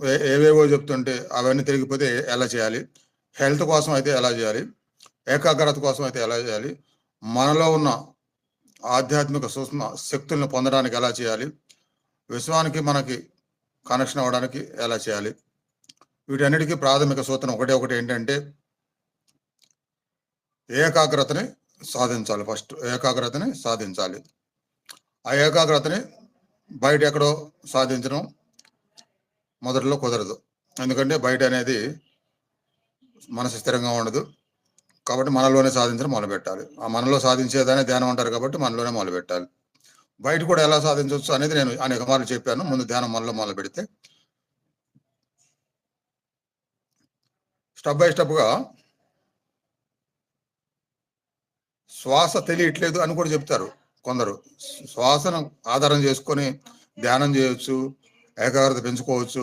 ఏవేవో చెప్తుంటే అవన్నీ తిరిగిపోతే ఎలా చేయాలి, హెల్త్ కోసం అయితే ఎలా చేయాలి, ఏకాగ్రత కోసం అయితే ఎలా చేయాలి, మనలో ఉన్న ఆధ్యాత్మిక సూక్ష్మ శక్తులను పొందడానికి ఎలా చేయాలి, విశ్వానికి మనకి కనెక్షన్ అవ్వడానికి ఎలా చేయాలి, వీటన్నిటికీ ప్రాథమిక సూత్రం ఒకటి ఏంటంటే ఏకాగ్రతని సాధించాలి. ఫస్ట్ ఏకాగ్రతని సాధించాలి. ఆ ఏకాగ్రతని బయట ఎక్కడో సాధించడం మొదట్లో కుదరదు. ఎందుకంటే బయట అనేది మనసు స్థిరంగా ఉండదు. కాబట్టి మనలోనే సాధించడం మొదలుపెట్టాలి. ఆ మనలో సాధించేదాన్ని ధ్యానం అంటారు కాబట్టి మనలోనే మొదలుపెట్టాలి. బయట కూడా ఎలా సాధించవచ్చు అనేది నేను అనేక మార్లు చెప్పాను. ముందు ధ్యానం మనలో మొదలు పెడితే స్టెప్ బై స్టెప్గా శ్వాస తెలియట్లేదు అని కూడా చెప్తారు కొందరు. శ్వాసను ఆధారం చేసుకొని ధ్యానం చేయొచ్చు, ఏకాగ్రత పెంచుకోవచ్చు.